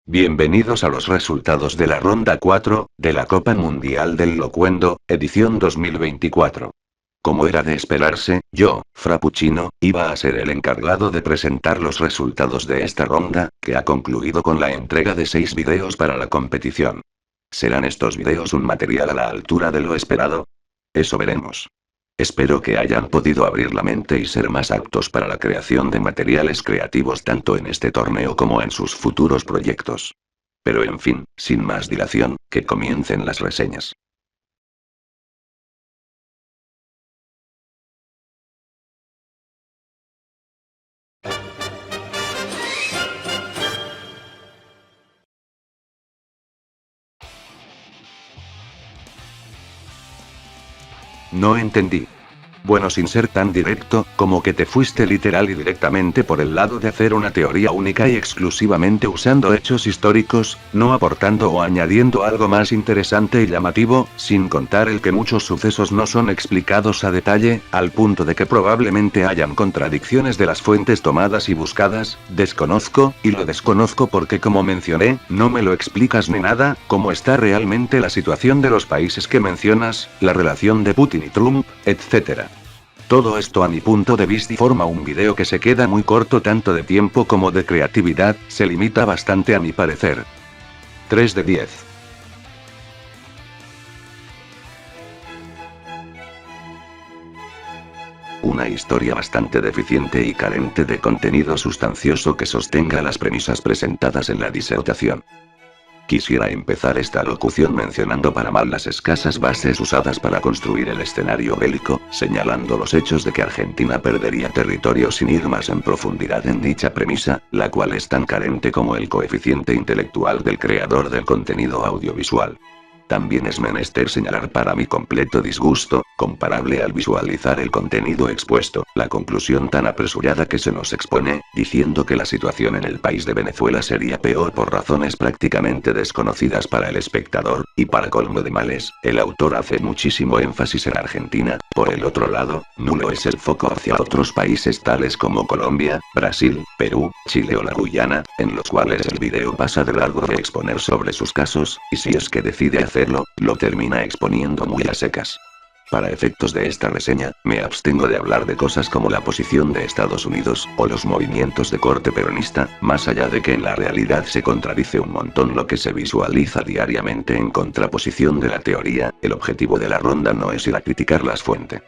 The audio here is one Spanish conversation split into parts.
Bienvenidos a los resultados de la ronda 4, de la Copa Mundial del Locuendo, edición 2024. Como era de esperarse, yo, Frappuccino, iba a ser el encargado de presentar los resultados de esta ronda, que ha concluido con la entrega de 6 videos para la competición. ¿Serán estos videos un material a la altura de lo esperado? Eso veremos. Espero que hayan podido abrir la mente y ser más aptos para la creación de materiales creativos tanto en este torneo como en sus futuros proyectos. Pero en fin, sin más dilación, que comiencen las reseñas. No entendí. Bueno, sin ser tan directo, como que te fuiste literal y directamente por el lado de hacer una teoría única y exclusivamente usando hechos históricos, no aportando o añadiendo algo más interesante y llamativo, sin contar el que muchos sucesos no son explicados a detalle, al punto de que probablemente hayan contradicciones de las fuentes tomadas y buscadas. Desconozco, y lo desconozco porque, como mencioné, no me lo explicas ni nada, cómo está realmente la situación de los países que mencionas, la relación de Putin y Trump, etc. Todo esto a mi punto de vista forma un video que se queda muy corto tanto de tiempo como de creatividad, se limita bastante a mi parecer. 3 de 10. Una historia bastante deficiente y carente de contenido sustancioso que sostenga las premisas presentadas en la disertación. Quisiera empezar esta locución mencionando para mal las escasas bases usadas para construir el escenario bélico, señalando los hechos de que Argentina perdería territorio sin ir más en profundidad en dicha premisa, la cual es tan carente como el coeficiente intelectual del creador del contenido audiovisual. También es menester señalar para mi completo disgusto, comparable al visualizar el contenido expuesto, la conclusión tan apresurada que se nos expone, diciendo que la situación en el país de Venezuela sería peor por razones prácticamente desconocidas para el espectador, y para colmo de males, el autor hace muchísimo énfasis en Argentina. Por el otro lado, nulo es el foco hacia otros países tales como Colombia, Brasil, Perú, Chile o la Guyana, en los cuales el video pasa de largo de exponer sobre sus casos, y si es que decide hacerlo, lo termina exponiendo muy a secas. Para efectos de esta reseña, me abstengo de hablar de cosas como la posición de Estados Unidos, o los movimientos de corte peronista, más allá de que en la realidad se contradice un montón lo que se visualiza diariamente en contraposición de la teoría. El objetivo de la ronda no es ir a criticar las fuentes.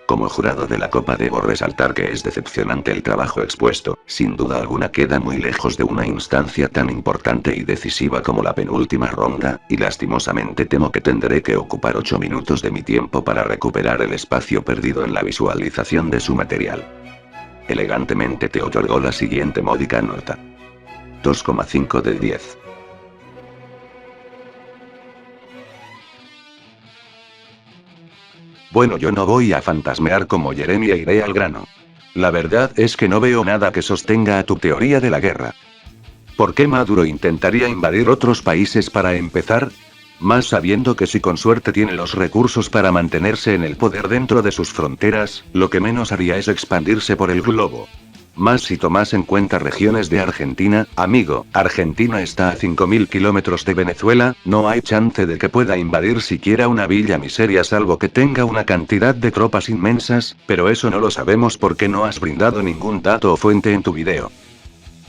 Como jurado de la Copa debo resaltar que es decepcionante el trabajo expuesto, sin duda alguna queda muy lejos de una instancia tan importante y decisiva como la penúltima ronda, y lastimosamente temo que tendré que ocupar 8 minutos de mi tiempo para recuperar el espacio perdido en la visualización de su material. Elegantemente te otorgó la siguiente módica nota. 2,5 de 10. Bueno, yo no voy a fantasmear como Jeremy e iré al grano. La verdad es que no veo nada que sostenga a tu teoría de la guerra. ¿Por qué Maduro intentaría invadir otros países para empezar? Más sabiendo que si con suerte tiene los recursos para mantenerse en el poder dentro de sus fronteras, lo que menos haría es expandirse por el globo. Más si tomas en cuenta regiones de Argentina, amigo, Argentina está a 5.000 kilómetros de Venezuela, no hay chance de que pueda invadir siquiera una villa miseria salvo que tenga una cantidad de tropas inmensas, pero eso no lo sabemos porque no has brindado ningún dato o fuente en tu video.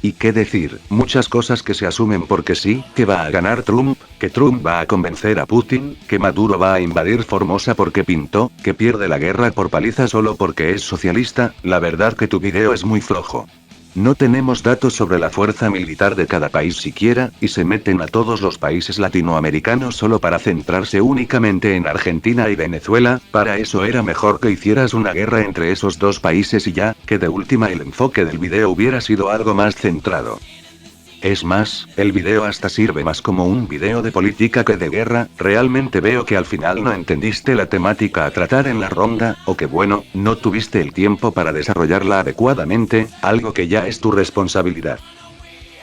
¿Y qué decir? Muchas cosas que se asumen porque sí, que va a ganar Trump, que Trump va a convencer a Putin, que Maduro va a invadir Formosa porque pintó, que pierde la guerra por paliza solo porque es socialista. La verdad que tu video es muy flojo. No tenemos datos sobre la fuerza militar de cada país siquiera, y se meten a todos los países latinoamericanos solo para centrarse únicamente en Argentina y Venezuela. Para eso era mejor que hicieras una guerra entre esos dos países y ya, que de última el enfoque del video hubiera sido algo más centrado. Es más, el video hasta sirve más como un video de política que de guerra. Realmente veo que al final no entendiste la temática a tratar en la ronda, o que bueno, no tuviste el tiempo para desarrollarla adecuadamente, algo que ya es tu responsabilidad.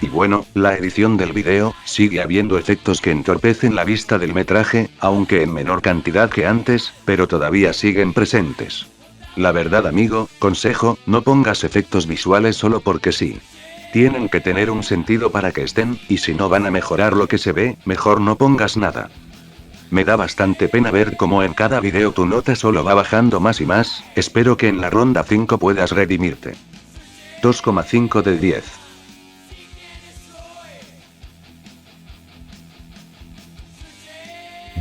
Y bueno, la edición del video, sigue habiendo efectos que entorpecen la vista del metraje, aunque en menor cantidad que antes, pero todavía siguen presentes. La verdad, amigo, consejo, no pongas efectos visuales solo porque sí. Tienen que tener un sentido para que estén, y si no van a mejorar lo que se ve, mejor no pongas nada. Me da bastante pena ver cómo en cada video tu nota solo va bajando más y más, espero que en la ronda 5 puedas redimirte. 2,5 de 10.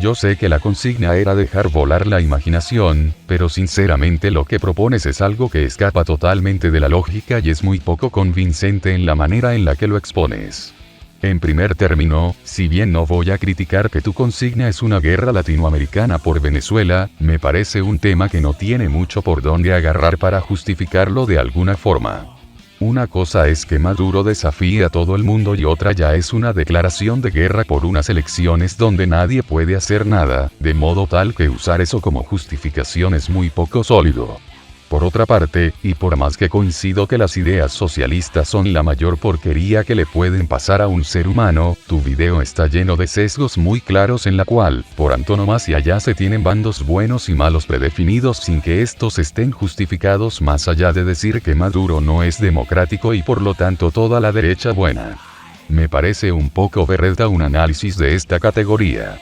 Yo sé que la consigna era dejar volar la imaginación, pero sinceramente lo que propones es algo que escapa totalmente de la lógica y es muy poco convincente en la manera en la que lo expones. En primer término, si bien no voy a criticar que tu consigna es una guerra latinoamericana por Venezuela, me parece un tema que no tiene mucho por dónde agarrar para justificarlo de alguna forma. Una cosa es que Maduro desafíe a todo el mundo y otra ya es una declaración de guerra por unas elecciones donde nadie puede hacer nada, de modo tal que usar eso como justificación es muy poco sólido. Por otra parte, y por más que coincido que las ideas socialistas son la mayor porquería que le pueden pasar a un ser humano, tu video está lleno de sesgos muy claros en la cual, por antonomasia ya se tienen bandos buenos y malos predefinidos sin que estos estén justificados más allá de decir que Maduro no es democrático y por lo tanto toda la derecha buena. Me parece un poco berreta un análisis de esta categoría.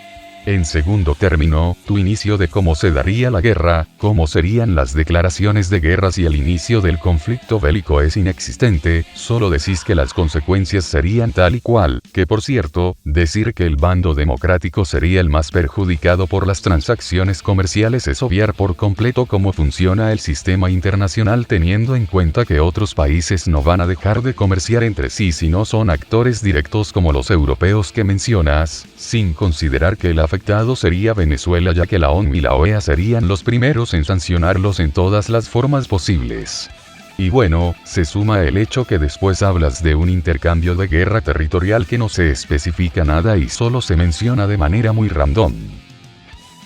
En segundo término, tu inicio de cómo se daría la guerra, cómo serían las declaraciones de guerras y el inicio del conflicto bélico es inexistente, solo decís que las consecuencias serían tal y cual, que por cierto, decir que el bando democrático sería el más perjudicado por las transacciones comerciales es obviar por completo cómo funciona el sistema internacional teniendo en cuenta que otros países no van a dejar de comerciar entre sí si no son actores directos como los europeos que mencionas, sin considerar que el afectado sería Venezuela ya que la ONU y la OEA serían los primeros en sancionarlos en todas las formas posibles. Y bueno, se suma el hecho que después hablas de un intercambio de guerra territorial que no se especifica nada y solo se menciona de manera muy random.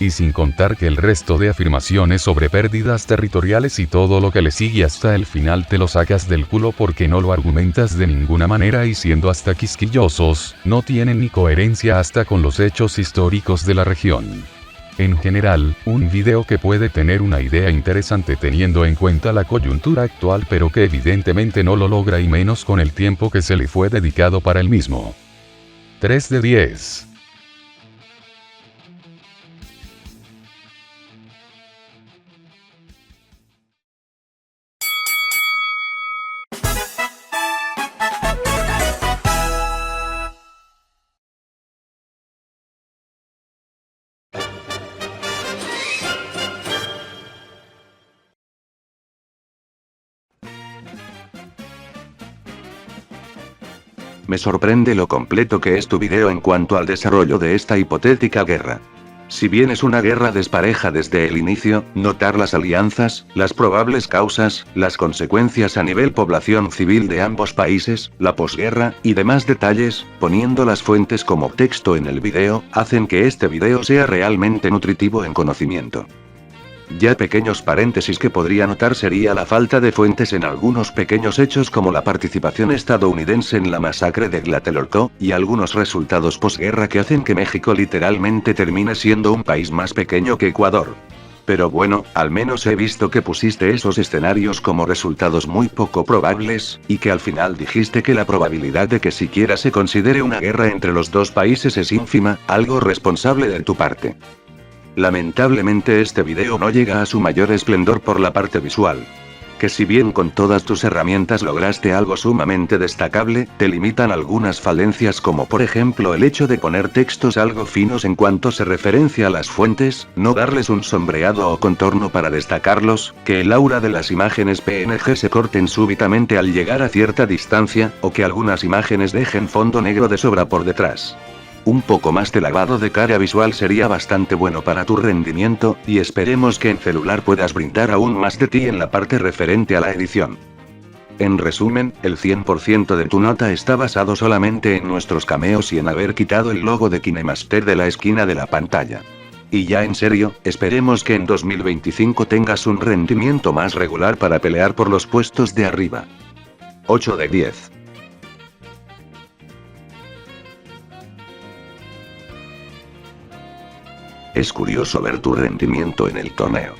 Y sin contar que el resto de afirmaciones sobre pérdidas territoriales y todo lo que le sigue hasta el final te lo sacas del culo porque no lo argumentas de ninguna manera y siendo hasta quisquillosos, no tienen ni coherencia hasta con los hechos históricos de la región. En general, un video que puede tener una idea interesante teniendo en cuenta la coyuntura actual pero que evidentemente no lo logra y menos con el tiempo que se le fue dedicado para el mismo. 3 de 10. Me sorprende lo completo que es tu video en cuanto al desarrollo de esta hipotética guerra. Si bien es una guerra despareja desde el inicio, notar las alianzas, las probables causas, las consecuencias a nivel población civil de ambos países, la posguerra, y demás detalles, poniendo las fuentes como texto en el video, hacen que este video sea realmente nutritivo en conocimiento. Ya pequeños paréntesis que podría notar sería la falta de fuentes en algunos pequeños hechos como la participación estadounidense en la masacre de Tlatelolco, y algunos resultados posguerra que hacen que México literalmente termine siendo un país más pequeño que Ecuador. Pero bueno, al menos he visto que pusiste esos escenarios como resultados muy poco probables, y que al final dijiste que la probabilidad de que siquiera se considere una guerra entre los dos países es ínfima, algo responsable de tu parte. Lamentablemente este video no llega a su mayor esplendor por la parte visual. Que si bien con todas tus herramientas lograste algo sumamente destacable, te limitan algunas falencias como por ejemplo el hecho de poner textos algo finos en cuanto se referencia a las fuentes, no darles un sombreado o contorno para destacarlos, que el aura de las imágenes PNG se corten súbitamente al llegar a cierta distancia, o que algunas imágenes dejen fondo negro de sobra por detrás. Un poco más de lavado de cara visual sería bastante bueno para tu rendimiento, y esperemos que en celular puedas brindar aún más de ti en la parte referente a la edición. En resumen, el 100% de tu nota está basado solamente en nuestros cameos y en haber quitado el logo de KineMaster de la esquina de la pantalla. Y ya en serio, esperemos que en 2025 tengas un rendimiento más regular para pelear por los puestos de arriba. 8 de 10. Es curioso ver tu rendimiento en el torneo.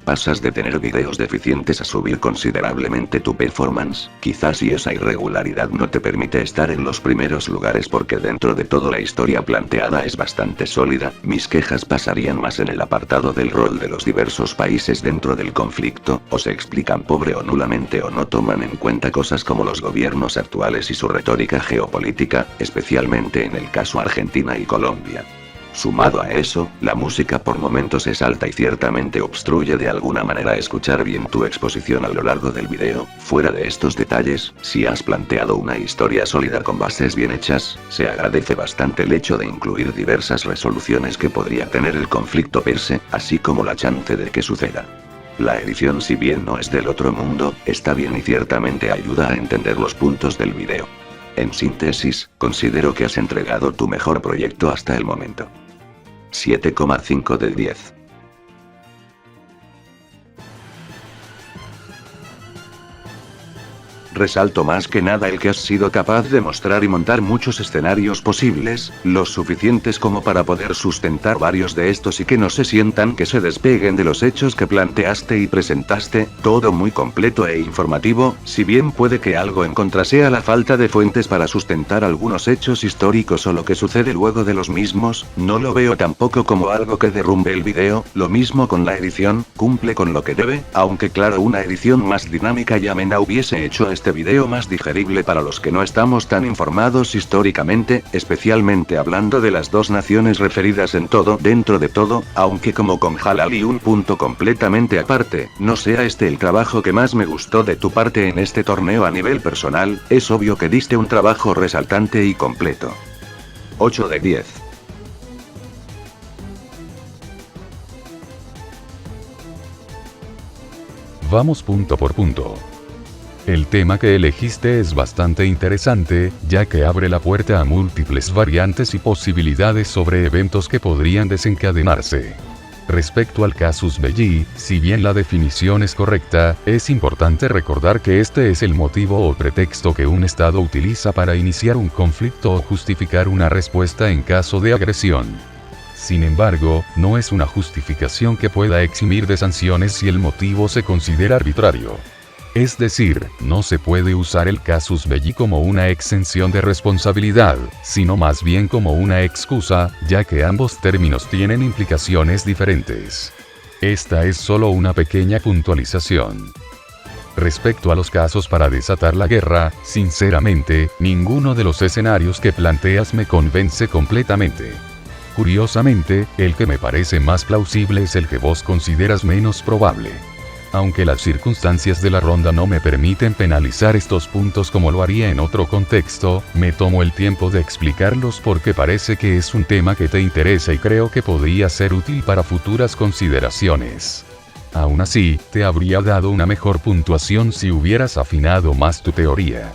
Pasas de tener videos deficientes a subir considerablemente tu performance, quizás si esa irregularidad no te permite estar en los primeros lugares porque dentro de todo la historia planteada es bastante sólida, mis quejas pasarían más en el apartado del rol de los diversos países dentro del conflicto, o se explican pobre o nulamente o no toman en cuenta cosas como los gobiernos actuales y su retórica geopolítica, especialmente en el caso Argentina y Colombia. Sumado a eso, la música por momentos es alta y ciertamente obstruye de alguna manera escuchar bien tu exposición a lo largo del video. Fuera de estos detalles, si has planteado una historia sólida con bases bien hechas, se agradece bastante el hecho de incluir diversas resoluciones que podría tener el conflicto per se, así como la chance de que suceda. La edición, si bien no es del otro mundo, está bien y ciertamente ayuda a entender los puntos del video. En síntesis, considero que has entregado tu mejor proyecto hasta el momento. 7,5 de 10. Resalto más que nada el que has sido capaz de mostrar y montar muchos escenarios posibles, los suficientes como para poder sustentar varios de estos y que no se sientan que se despeguen de los hechos que planteaste y presentaste, todo muy completo e informativo, si bien puede que algo en contra sea la falta de fuentes para sustentar algunos hechos históricos o lo que sucede luego de los mismos, no lo veo tampoco como algo que derrumbe el video, lo mismo con la edición, cumple con lo que debe, aunque claro una edición más dinámica y amena hubiese hecho este video más digerible para los que no estamos tan informados históricamente, especialmente hablando de las dos naciones referidas en todo dentro de todo, aunque como con Halal y un punto completamente aparte, no sea este el trabajo que más me gustó de tu parte en este torneo a nivel personal, es obvio que diste un trabajo resaltante y completo. 8 de 10. Vamos punto por punto. El tema que elegiste es bastante interesante, ya que abre la puerta a múltiples variantes y posibilidades sobre eventos que podrían desencadenarse. Respecto al casus belli, si bien la definición es correcta, es importante recordar que este es el motivo o pretexto que un Estado utiliza para iniciar un conflicto o justificar una respuesta en caso de agresión. Sin embargo, no es una justificación que pueda eximir de sanciones si el motivo se considera arbitrario. Es decir, no se puede usar el casus belli como una exención de responsabilidad, sino más bien como una excusa, ya que ambos términos tienen implicaciones diferentes. Esta es solo una pequeña puntualización. Respecto a los casos para desatar la guerra, sinceramente, ninguno de los escenarios que planteas me convence completamente. Curiosamente, el que me parece más plausible es el que vos consideras menos probable. Aunque las circunstancias de la ronda no me permiten penalizar estos puntos como lo haría en otro contexto, me tomo el tiempo de explicarlos porque parece que es un tema que te interesa y creo que podría ser útil para futuras consideraciones. Aún así, te habría dado una mejor puntuación si hubieras afinado más tu teoría.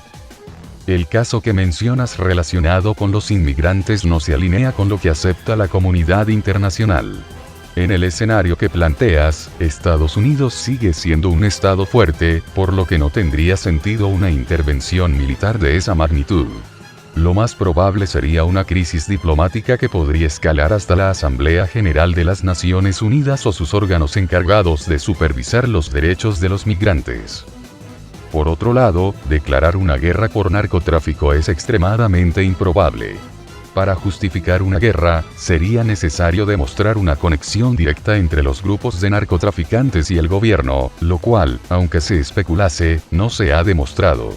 El caso que mencionas relacionado con los inmigrantes no se alinea con lo que acepta la comunidad internacional. En el escenario que planteas, Estados Unidos sigue siendo un estado fuerte, por lo que no tendría sentido una intervención militar de esa magnitud. Lo más probable sería una crisis diplomática que podría escalar hasta la Asamblea General de las Naciones Unidas o sus órganos encargados de supervisar los derechos de los migrantes. Por otro lado, declarar una guerra por narcotráfico es extremadamente improbable. Para justificar una guerra, sería necesario demostrar una conexión directa entre los grupos de narcotraficantes y el gobierno, lo cual, aunque se especulase, no se ha demostrado.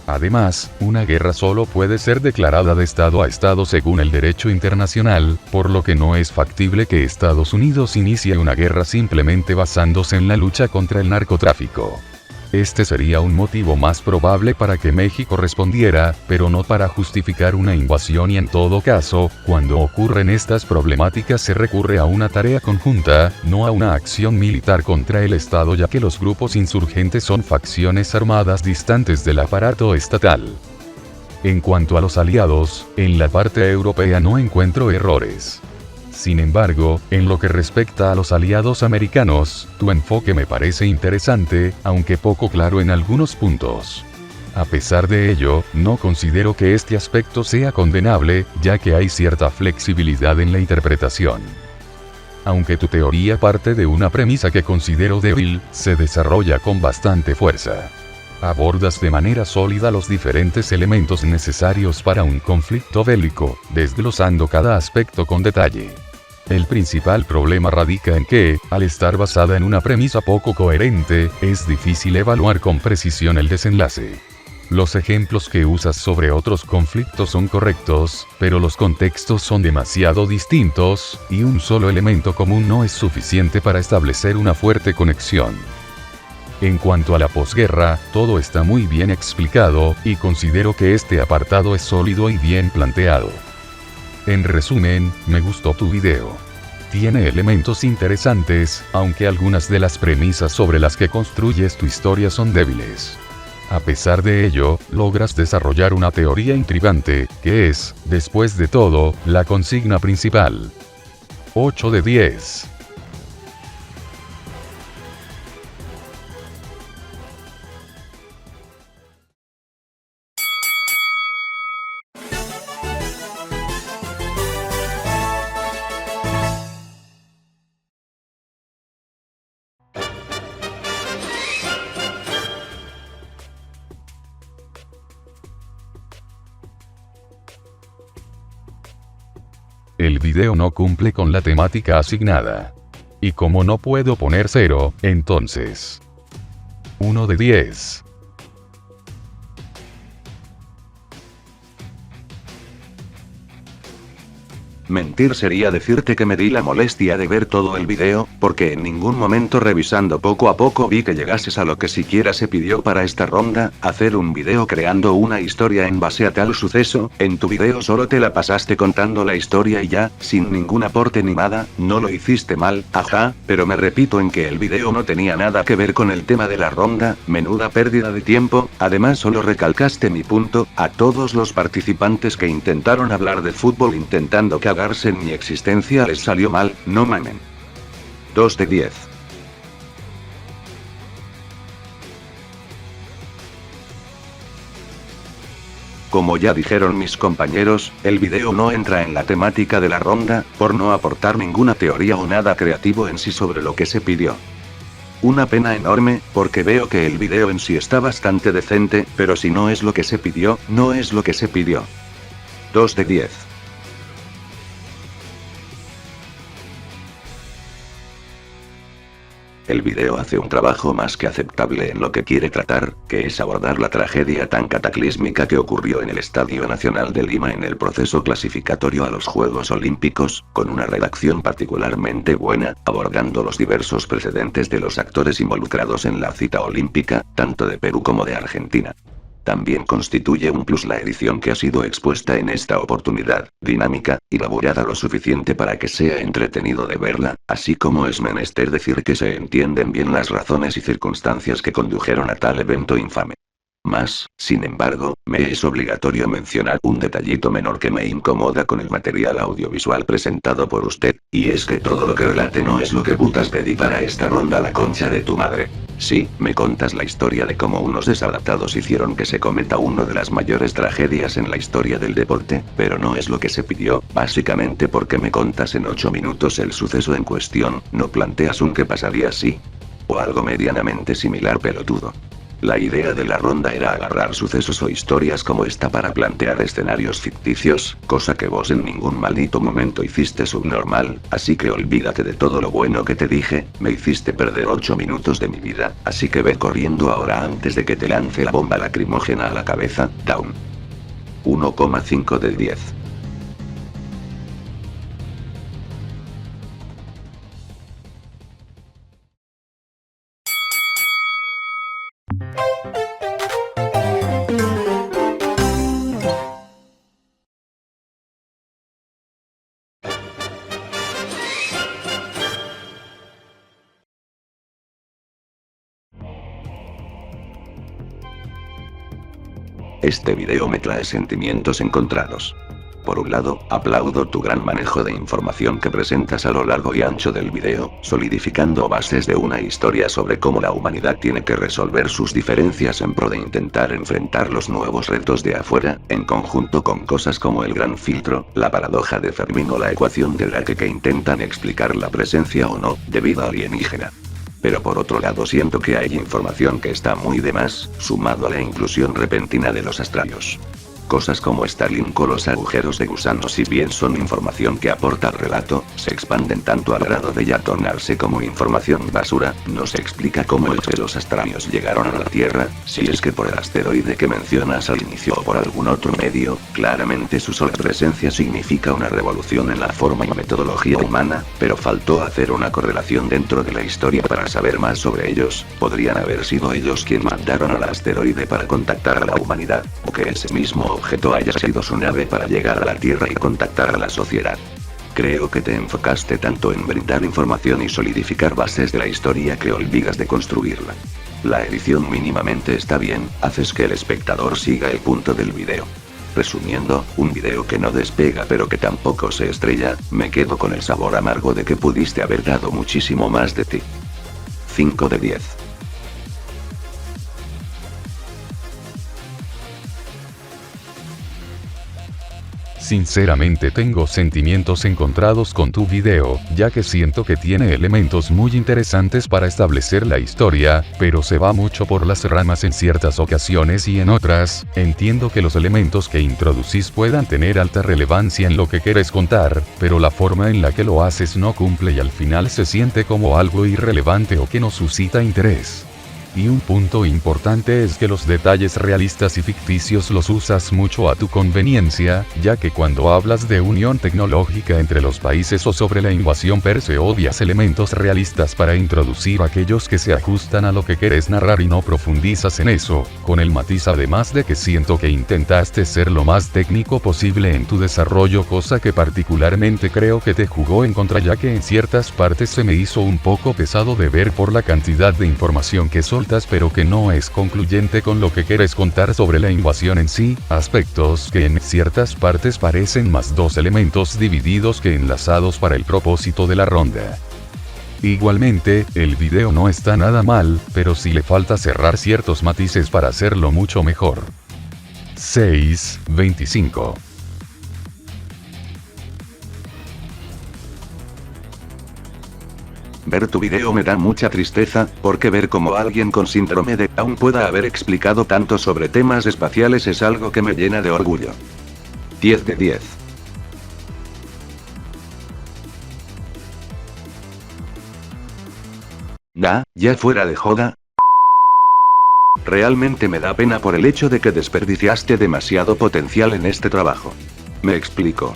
Además, una guerra solo puede ser declarada de Estado a Estado según el derecho internacional, por lo que no es factible que Estados Unidos inicie una guerra simplemente basándose en la lucha contra el narcotráfico. Este sería un motivo más probable para que México respondiera, pero no para justificar una invasión y en todo caso, cuando ocurren estas problemáticas se recurre a una tarea conjunta, no a una acción militar contra el Estado ya que los grupos insurgentes son facciones armadas distantes del aparato estatal. En cuanto a los aliados, en la parte europea no encuentro errores. Sin embargo, en lo que respecta a los aliados americanos, tu enfoque me parece interesante, aunque poco claro en algunos puntos. A pesar de ello, no considero que este aspecto sea condenable, ya que hay cierta flexibilidad en la interpretación. Aunque tu teoría parte de una premisa que considero débil, se desarrolla con bastante fuerza. Abordas de manera sólida los diferentes elementos necesarios para un conflicto bélico, desglosando cada aspecto con detalle. El principal problema radica en que, al estar basada en una premisa poco coherente, es difícil evaluar con precisión el desenlace. Los ejemplos que usas sobre otros conflictos son correctos, pero los contextos son demasiado distintos, y un solo elemento común no es suficiente para establecer una fuerte conexión. En cuanto a la posguerra, todo está muy bien explicado, y considero que este apartado es sólido y bien planteado. En resumen, me gustó tu video. Tiene elementos interesantes, aunque algunas de las premisas sobre las que construyes tu historia son débiles. A pesar de ello, logras desarrollar una teoría intrigante, que es, después de todo, la consigna principal. 8 de 10. El video no cumple con la temática asignada. Y como no puedo poner 0, entonces 1 de 10. Mentir sería decirte que me di la molestia de ver todo el video, porque en ningún momento revisando poco a poco vi que llegases a lo que siquiera se pidió para esta ronda, hacer un video creando una historia en base a tal suceso. En tu video solo te la pasaste contando la historia y ya, sin ningún aporte ni nada. No lo hiciste mal, ajá, pero me repito en que el video no tenía nada que ver con el tema de la ronda. Menuda pérdida de tiempo. Además solo recalcaste mi punto. A todos los participantes que intentaron hablar de fútbol intentando cagarse en mi existencia les salió mal, no mamen. 2 de 10. Como ya dijeron mis compañeros, el video no entra en la temática de la ronda, por no aportar ninguna teoría o nada creativo en sí sobre lo que se pidió. Una pena enorme, porque veo que el video en sí está bastante decente, pero si no es lo que se pidió, no es lo que se pidió. 2 de 10. El video hace un trabajo más que aceptable en lo que quiere tratar, que es abordar la tragedia tan cataclísmica que ocurrió en el Estadio Nacional de Lima en el proceso clasificatorio a los Juegos Olímpicos, con una redacción particularmente buena, abordando los diversos precedentes de los actores involucrados en la cita olímpica, tanto de Perú como de Argentina. También constituye un plus la edición que ha sido expuesta en esta oportunidad, dinámica, y elaborada lo suficiente para que sea entretenido de verla, así como es menester decir que se entienden bien las razones y circunstancias que condujeron a tal evento infame. Más, sin embargo, me es obligatorio mencionar un detallito menor que me incomoda con el material audiovisual presentado por usted, y es que todo lo que relate no es lo que putas pedí para esta ronda, la concha de tu madre. Sí, me contas la historia de cómo unos desadaptados hicieron que se cometa una de las mayores tragedias en la historia del deporte, pero no es lo que se pidió, básicamente porque me contas en 8 minutos el suceso en cuestión, no planteas un qué pasaría si. O algo medianamente similar, pelotudo. La idea de la ronda era agarrar sucesos o historias como esta para plantear escenarios ficticios, cosa que vos en ningún maldito momento hiciste subnormal, así que olvídate de todo lo bueno que te dije, me hiciste perder 8 minutos de mi vida, así que ve corriendo ahora antes de que te lance la bomba lacrimógena a la cabeza, down. 1,5 de 10. Este video me trae sentimientos encontrados. Por un lado, aplaudo tu gran manejo de información que presentas a lo largo y ancho del video, solidificando bases de una historia sobre cómo la humanidad tiene que resolver sus diferencias en pro de intentar enfrentar los nuevos retos de afuera, en conjunto con cosas como el gran filtro, la paradoja de Fermi o la ecuación de Drake que intentan explicar la presencia o no de vida alienígena. Pero por otro lado siento que hay información que está muy de más, sumado a la inclusión repentina de los astralios. Cosas como Starlink o los agujeros de gusano, si bien son información que aporta al relato, se expanden tanto al grado de ya tornarse como información basura. No se explica cómo los astralios llegaron a la Tierra, si es que por el asteroide que mencionas al inicio o por algún otro medio. Claramente su sola presencia significa una revolución en la forma y metodología humana, pero faltó hacer una correlación dentro de la historia para saber más sobre ellos. Podrían haber sido ellos quienes mandaron al asteroide para contactar a la humanidad, o que ese mismo objeto haya sido su nave para llegar a la Tierra y contactar a la sociedad. Creo que te enfocaste tanto en brindar información y solidificar bases de la historia que olvidas de construirla. La edición mínimamente está bien, haces que el espectador siga el punto del video. Resumiendo, un video que no despega pero que tampoco se estrella. Me quedo con el sabor amargo de que pudiste haber dado muchísimo más de ti. 5 de 10. Sinceramente tengo sentimientos encontrados con tu video, ya que siento que tiene elementos muy interesantes para establecer la historia, pero se va mucho por las ramas en ciertas ocasiones y en otras. Entiendo que los elementos que introducís puedan tener alta relevancia en lo que quieres contar, pero la forma en la que lo haces no cumple y al final se siente como algo irrelevante o que no suscita interés. Y un punto importante es que los detalles realistas y ficticios los usas mucho a tu conveniencia, ya que cuando hablas de unión tecnológica entre los países o sobre la invasión per se obvias elementos realistas para introducir aquellos que se ajustan a lo que querés narrar y no profundizas en eso, con el matiz además de que siento que intentaste ser lo más técnico posible en tu desarrollo, cosa que particularmente creo que te jugó en contra, ya que en ciertas partes se me hizo un poco pesado de ver por la cantidad de información que pero que no es concluyente con lo que quieres contar sobre la invasión en sí, aspectos que en ciertas partes parecen más dos elementos divididos que enlazados para el propósito de la ronda. Igualmente, el video no está nada mal, pero sí le falta cerrar ciertos matices para hacerlo mucho mejor. 6.25. Ver tu video me da mucha tristeza, porque ver cómo alguien con síndrome de Down pueda haber explicado tanto sobre temas espaciales es algo que me llena de orgullo. 10 de 10. Ya fuera de joda. Realmente me da pena por el hecho de que desperdiciaste demasiado potencial en este trabajo. Me explico.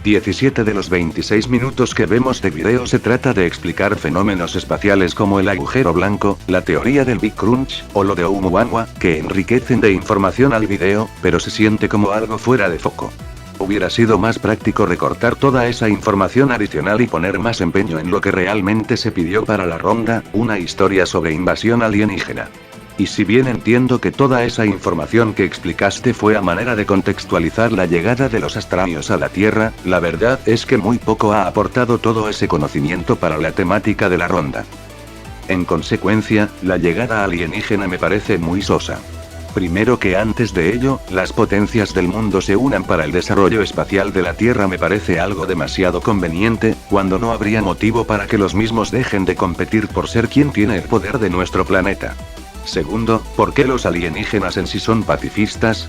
17 de los 26 minutos que vemos de video se trata de explicar fenómenos espaciales como el agujero blanco, la teoría del Big Crunch, o lo de Oumuamua, que enriquecen de información al video, pero se siente como algo fuera de foco. Hubiera sido más práctico recortar toda esa información adicional y poner más empeño en lo que realmente se pidió para la ronda, una historia sobre invasión alienígena. Y si bien entiendo que toda esa información que explicaste fue a manera de contextualizar la llegada de los astralios a la Tierra, la verdad es que muy poco ha aportado todo ese conocimiento para la temática de la ronda. En consecuencia, la llegada alienígena me parece muy sosa. Primero que antes de ello, las potencias del mundo se unan para el desarrollo espacial de la Tierra me parece algo demasiado conveniente, cuando no habría motivo para que los mismos dejen de competir por ser quien tiene el poder de nuestro planeta. Segundo, ¿por qué los alienígenas en sí son pacifistas?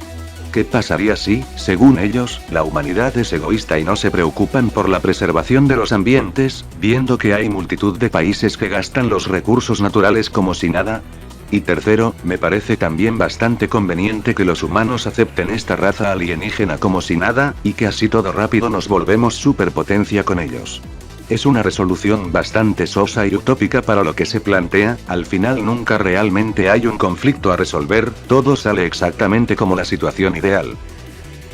¿Qué pasaría si, según ellos, la humanidad es egoísta y no se preocupan por la preservación de los ambientes, viendo que hay multitud de países que gastan los recursos naturales como si nada? Y tercero, me parece también bastante conveniente que los humanos acepten esta raza alienígena como si nada, y que así todo rápido nos volvemos superpotencia con ellos. Es una resolución bastante sosa y utópica para lo que se plantea, al final nunca realmente hay un conflicto a resolver, todo sale exactamente como la situación ideal.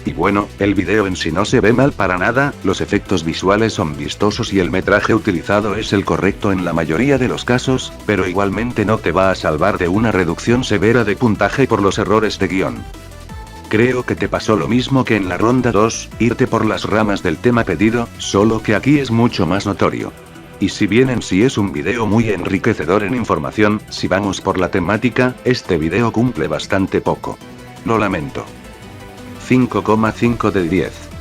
Y bueno, el video en sí no se ve mal para nada, los efectos visuales son vistosos y el metraje utilizado es el correcto en la mayoría de los casos, pero igualmente no te va a salvar de una reducción severa de puntaje por los errores de guión. Creo que te pasó lo mismo que en la ronda 2, irte por las ramas del tema pedido, solo que aquí es mucho más notorio. Y si bien en sí es un video muy enriquecedor en información, si vamos por la temática, este video cumple bastante poco. Lo lamento. 5,5 de 10.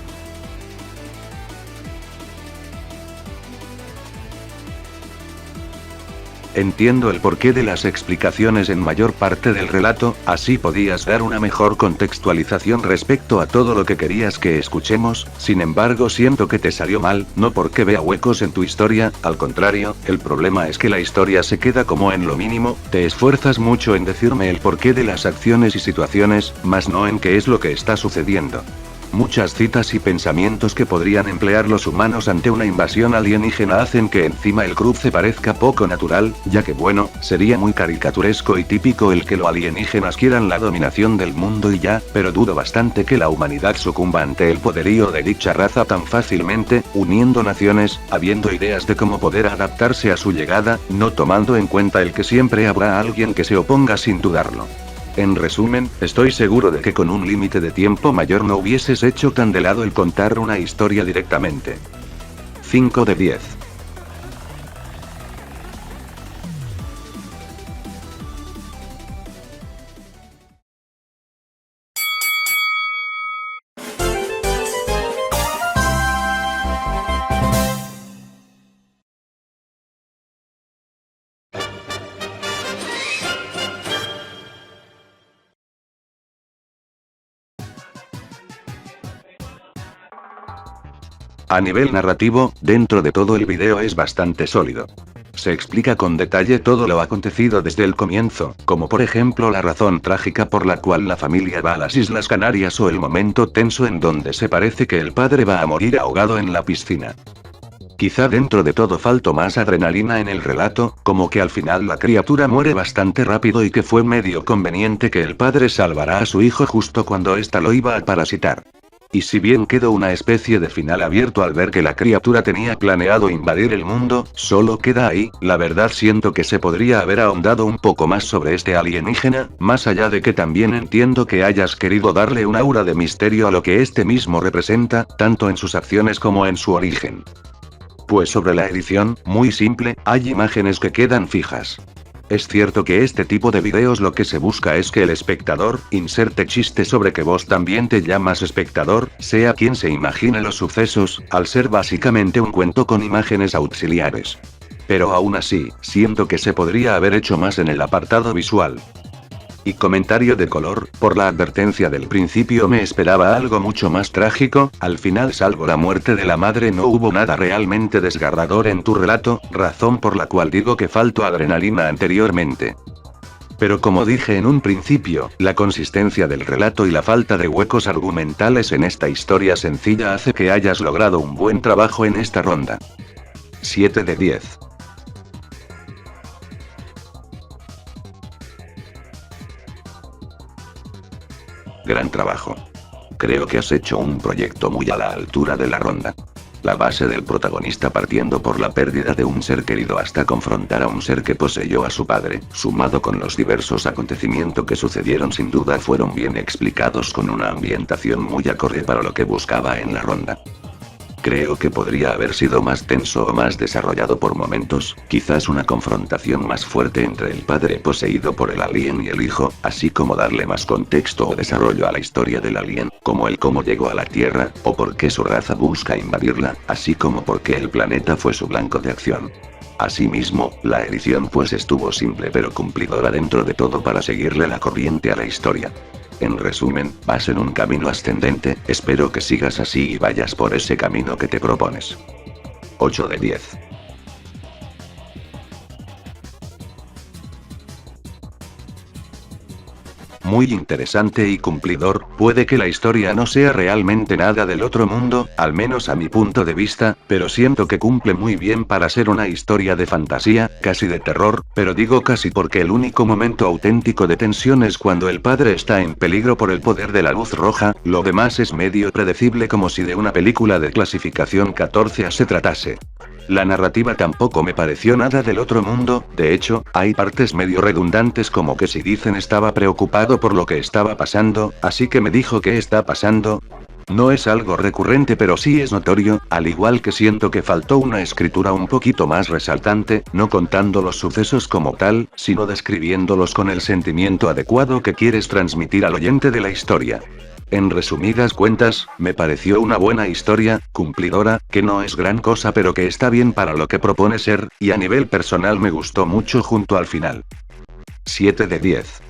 Entiendo el porqué de las explicaciones en mayor parte del relato, así podías dar una mejor contextualización respecto a todo lo que querías que escuchemos, sin embargo siento que te salió mal, no porque vea huecos en tu historia, al contrario, el problema es que la historia se queda como en lo mínimo, te esfuerzas mucho en decirme el porqué de las acciones y situaciones, más no en qué es lo que está sucediendo. Muchas citas y pensamientos que podrían emplear los humanos ante una invasión alienígena hacen que encima el cruce parezca poco natural, ya que bueno, sería muy caricaturesco y típico el que los alienígenas quieran la dominación del mundo y ya, pero dudo bastante que la humanidad sucumba ante el poderío de dicha raza tan fácilmente, uniendo naciones, habiendo ideas de cómo poder adaptarse a su llegada, no tomando en cuenta el que siempre habrá alguien que se oponga sin dudarlo. En resumen, estoy seguro de que con un límite de tiempo mayor no hubieses hecho tan de lado el contar una historia directamente. 5 de 10. A nivel narrativo, dentro de todo el video es bastante sólido. Se explica con detalle todo lo acontecido desde el comienzo, como por ejemplo la razón trágica por la cual la familia va a las Islas Canarias o el momento tenso en donde se parece que el padre va a morir ahogado en la piscina. Quizá dentro de todo faltó más adrenalina en el relato, como que al final la criatura muere bastante rápido y que fue medio conveniente que el padre salvará a su hijo justo cuando ésta lo iba a parasitar. Y si bien quedó una especie de final abierto al ver que la criatura tenía planeado invadir el mundo, solo queda ahí, la verdad siento que se podría haber ahondado un poco más sobre este alienígena, más allá de que también entiendo que hayas querido darle un aura de misterio a lo que este mismo representa, tanto en sus acciones como en su origen. Pues sobre la edición, muy simple, hay imágenes que quedan fijas. Es cierto que este tipo de videos lo que se busca es que el espectador, inserte chiste sobre que vos también te llamas espectador, sea quien se imagine los sucesos, al ser básicamente un cuento con imágenes auxiliares. Pero aún así, siento que se podría haber hecho más en el apartado visual. Y comentario de color, por la advertencia del principio me esperaba algo mucho más trágico, al final salvo la muerte de la madre no hubo nada realmente desgarrador en tu relato, razón por la cual digo que faltó adrenalina anteriormente. Pero como dije en un principio, la consistencia del relato y la falta de huecos argumentales en esta historia sencilla hace que hayas logrado un buen trabajo en esta ronda. 7 de 10. Gran trabajo. Creo que has hecho un proyecto muy a la altura de la ronda. La base del protagonista partiendo por la pérdida de un ser querido hasta confrontar a un ser que poseyó a su padre, sumado con los diversos acontecimientos que sucedieron sin duda fueron bien explicados con una ambientación muy acorde para lo que buscaba en la ronda. Creo que podría haber sido más tenso o más desarrollado por momentos, quizás una confrontación más fuerte entre el padre poseído por el alien y el hijo, así como darle más contexto o desarrollo a la historia del alien, como el cómo llegó a la Tierra, o por qué su raza busca invadirla, así como por qué el planeta fue su blanco de acción. Asimismo, la edición pues estuvo simple pero cumplidora dentro de todo para seguirle la corriente a la historia. En resumen, vas en un camino ascendente, espero que sigas así y vayas por ese camino que te propones. 8 de 10. Muy interesante y cumplidor, puede que la historia no sea realmente nada del otro mundo, al menos a mi punto de vista, pero siento que cumple muy bien para ser una historia de fantasía, casi de terror, pero digo casi porque el único momento auténtico de tensión es cuando el padre está en peligro por el poder de la luz roja, lo demás es medio predecible como si de una película de clasificación 14A se tratase. La narrativa tampoco me pareció nada del otro mundo, de hecho, hay partes medio redundantes como que si dicen estaba preocupado por lo que estaba pasando, así que me dijo ¿qué está pasando? No es algo recurrente pero sí es notorio, al igual que siento que faltó una escritura un poquito más resaltante, no contando los sucesos como tal, sino describiéndolos con el sentimiento adecuado que quieres transmitir al oyente de la historia. En resumidas cuentas, me pareció una buena historia, cumplidora, que no es gran cosa pero que está bien para lo que propone ser, y a nivel personal me gustó mucho junto al final. 7 de 10.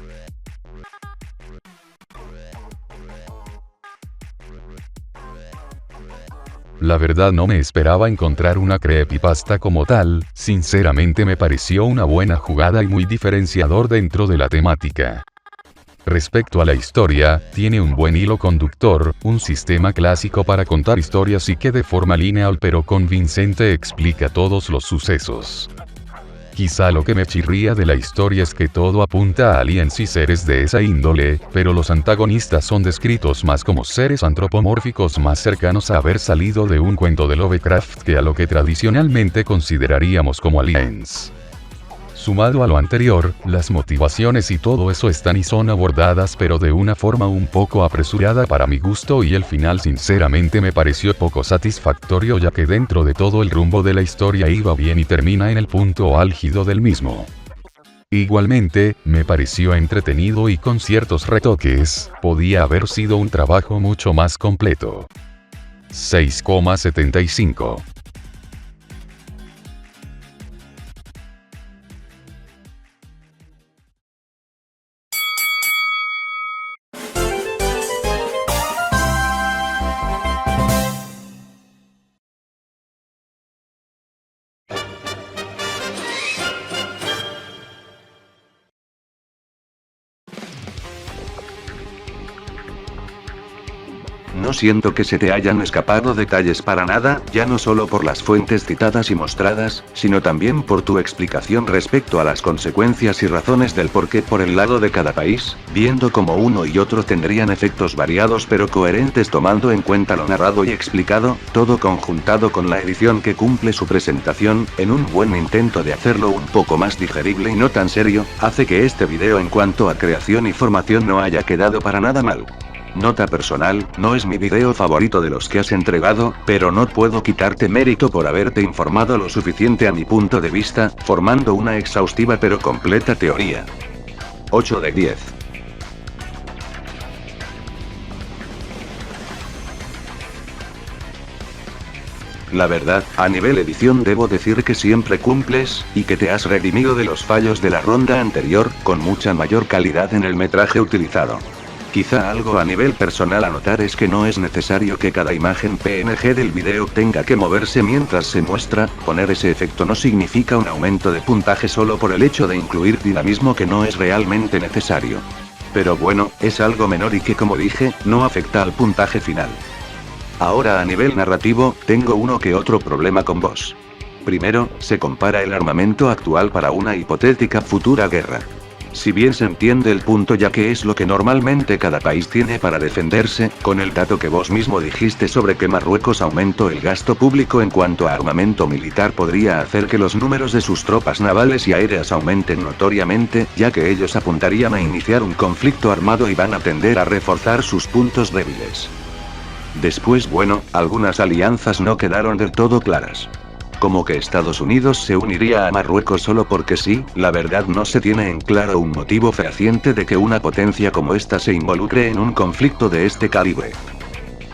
La verdad no me esperaba encontrar una creepypasta como tal, sinceramente me pareció una buena jugada y muy diferenciador dentro de la temática. Respecto a la historia, tiene un buen hilo conductor, un sistema clásico para contar historias y que de forma lineal pero convincente explica todos los sucesos. Quizá lo que me chirría de la historia es que todo apunta a aliens y seres de esa índole, pero los antagonistas son descritos más como seres antropomórficos más cercanos a haber salido de un cuento de Lovecraft que a lo que tradicionalmente consideraríamos como aliens. Sumado a lo anterior, las motivaciones y todo eso están y son abordadas pero de una forma un poco apresurada para mi gusto y el final sinceramente me pareció poco satisfactorio ya que dentro de todo el rumbo de la historia iba bien y termina en el punto álgido del mismo. Igualmente, me pareció entretenido y con ciertos retoques, podía haber sido un trabajo mucho más completo. 6,75. No siento que se te hayan escapado detalles para nada, ya no solo por las fuentes citadas y mostradas, sino también por tu explicación respecto a las consecuencias y razones del porqué por el lado de cada país, viendo cómo uno y otro tendrían efectos variados pero coherentes tomando en cuenta lo narrado y explicado, todo conjuntado con la edición que cumple su presentación, en un buen intento de hacerlo un poco más digerible y no tan serio, hace que este video en cuanto a creación y formación no haya quedado para nada mal. Nota personal, no es mi video favorito de los que has entregado, pero no puedo quitarte mérito por haberte informado lo suficiente a mi punto de vista, formando una exhaustiva pero completa teoría. 8 de 10. La verdad, a nivel edición debo decir que siempre cumples, y que te has redimido de los fallos de la ronda anterior, con mucha mayor calidad en el metraje utilizado. Quizá algo a nivel personal a notar es que no es necesario que cada imagen PNG del video tenga que moverse mientras se muestra, poner ese efecto no significa un aumento de puntaje solo por el hecho de incluir dinamismo que no es realmente necesario. Pero bueno, es algo menor y que como dije, no afecta al puntaje final. Ahora a nivel narrativo, tengo uno que otro problema con vos. Primero, se compara el armamento actual para una hipotética futura guerra. Si bien se entiende el punto ya que es lo que normalmente cada país tiene para defenderse, con el dato que vos mismo dijiste sobre que Marruecos aumentó el gasto público en cuanto a armamento militar podría hacer que los números de sus tropas navales y aéreas aumenten notoriamente, ya que ellos apuntarían a iniciar un conflicto armado y van a tender a reforzar sus puntos débiles. Después bueno, algunas alianzas no quedaron del todo claras. Como que Estados Unidos se uniría a Marruecos solo porque sí, la verdad no se tiene en claro un motivo fehaciente de que una potencia como esta se involucre en un conflicto de este calibre.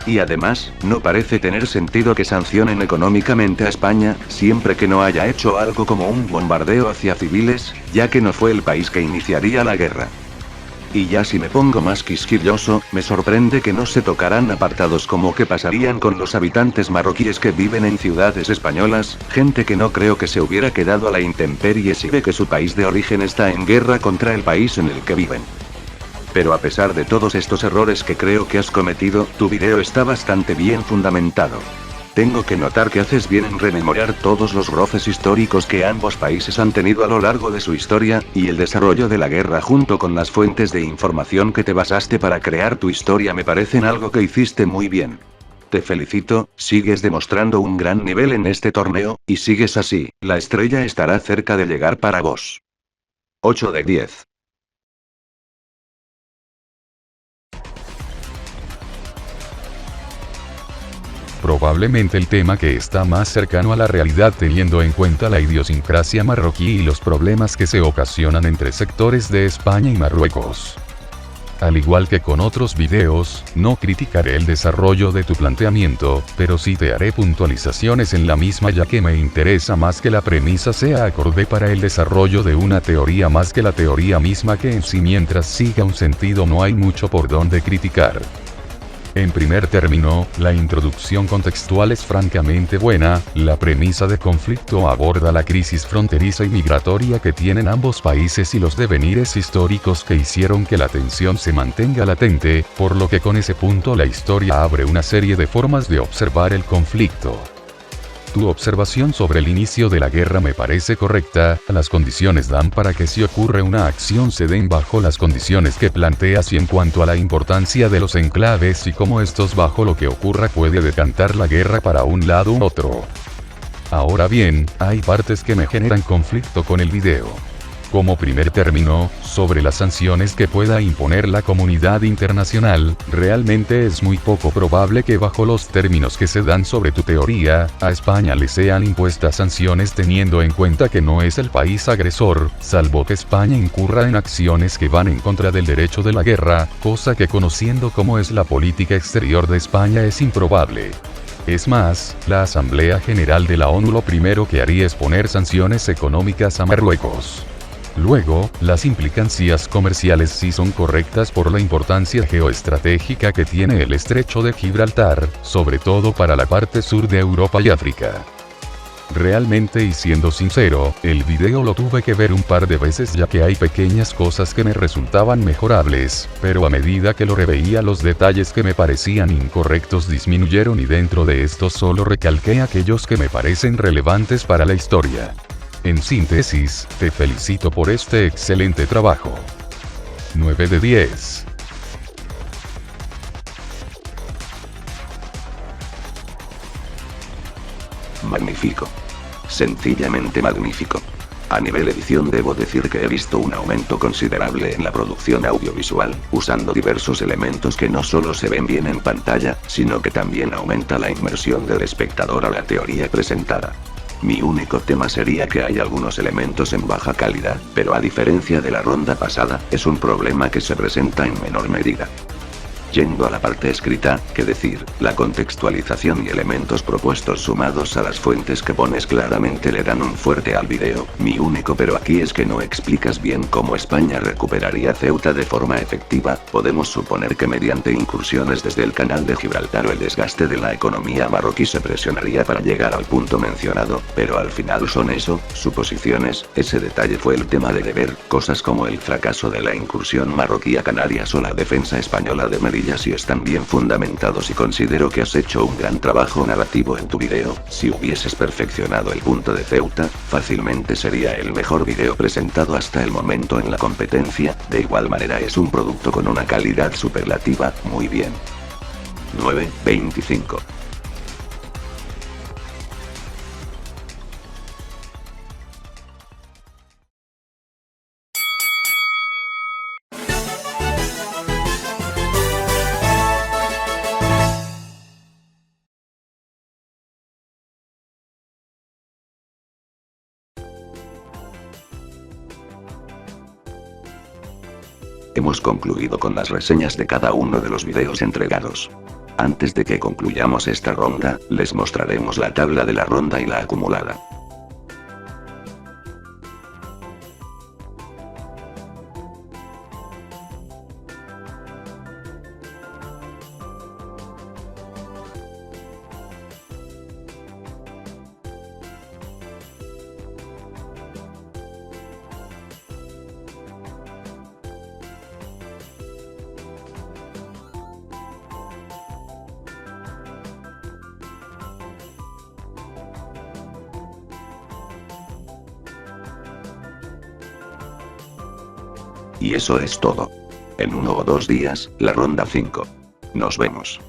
Y además, no parece tener sentido que sancionen económicamente a España, siempre que no haya hecho algo como un bombardeo hacia civiles, ya que no fue el país que iniciaría la guerra. Y ya si me pongo más quisquilloso, me sorprende que no se tocarán apartados como qué pasarían con los habitantes marroquíes que viven en ciudades españolas, gente que no creo que se hubiera quedado a la intemperie si ve que su país de origen está en guerra contra el país en el que viven. Pero a pesar de todos estos errores que creo que has cometido, tu video está bastante bien fundamentado. Tengo que notar que haces bien en rememorar todos los roces históricos que ambos países han tenido a lo largo de su historia, y el desarrollo de la guerra junto con las fuentes de información que te basaste para crear tu historia me parecen algo que hiciste muy bien. Te felicito, sigues demostrando un gran nivel en este torneo, y sigues así, la estrella estará cerca de llegar para vos. 8 de 10. Probablemente el tema que está más cercano a la realidad teniendo en cuenta la idiosincrasia marroquí y los problemas que se ocasionan entre sectores de España y Marruecos. Al igual que con otros videos, no criticaré el desarrollo de tu planteamiento, pero sí te haré puntualizaciones en la misma ya que me interesa más que la premisa sea acorde para el desarrollo de una teoría más que la teoría misma que en sí mientras siga un sentido no hay mucho por donde criticar. En primer término, la introducción contextual es francamente buena, la premisa de conflicto aborda la crisis fronteriza y migratoria que tienen ambos países y los devenires históricos que hicieron que la tensión se mantenga latente, por lo que con ese punto la historia abre una serie de formas de observar el conflicto. Tu observación sobre el inicio de la guerra me parece correcta, las condiciones dan para que si ocurre una acción se den bajo las condiciones que planteas y en cuanto a la importancia de los enclaves y cómo estos bajo lo que ocurra puede decantar la guerra para un lado u otro. Ahora bien, hay partes que me generan conflicto con el video. Como primer término, sobre las sanciones que pueda imponer la comunidad internacional, realmente es muy poco probable que bajo los términos que se dan sobre tu teoría, a España le sean impuestas sanciones teniendo en cuenta que no es el país agresor, salvo que España incurra en acciones que van en contra del derecho de la guerra, cosa que conociendo cómo es la política exterior de España es improbable. Es más, la Asamblea General de la ONU lo primero que haría es poner sanciones económicas a Marruecos. Luego, las implicancias comerciales sí son correctas por la importancia geoestratégica que tiene el estrecho de Gibraltar, sobre todo para la parte sur de Europa y África. Realmente y siendo sincero, el video lo tuve que ver un par de veces ya que hay pequeñas cosas que me resultaban mejorables, pero a medida que lo reveía los detalles que me parecían incorrectos disminuyeron y dentro de estos solo recalqué aquellos que me parecen relevantes para la historia. En síntesis, te felicito por este excelente trabajo. 9 de 10. Magnífico. Sencillamente magnífico. A nivel edición debo decir que he visto un aumento considerable en la producción audiovisual, usando diversos elementos que no solo se ven bien en pantalla, sino que también aumenta la inmersión del espectador a la teoría presentada. Mi único tema sería que hay algunos elementos en baja calidad, pero a diferencia de la ronda pasada, es un problema que se presenta en menor medida. Yendo a la parte escrita, que decir, la contextualización y elementos propuestos sumados a las fuentes que pones claramente le dan un fuerte al video, mi único pero aquí es que no explicas bien cómo España recuperaría Ceuta de forma efectiva, podemos suponer que mediante incursiones desde el canal de Gibraltar o el desgaste de la economía marroquí se presionaría para llegar al punto mencionado, pero al final son eso, suposiciones, ese detalle fue el tema de deber, cosas como el fracaso de la incursión marroquí a Canarias o la defensa española de Melilla si están bien fundamentados y considero que has hecho un gran trabajo narrativo en tu video, si hubieses perfeccionado el punto de Ceuta, fácilmente sería el mejor video presentado hasta el momento en la competencia, de igual manera es un producto con una calidad superlativa, muy bien. 9.25. Hemos concluido con las reseñas de cada uno de los videos entregados. Antes de que concluyamos esta ronda, les mostraremos la tabla de la ronda y la acumulada. Y eso es todo. En 1 o 2 días, la ronda 5. Nos vemos.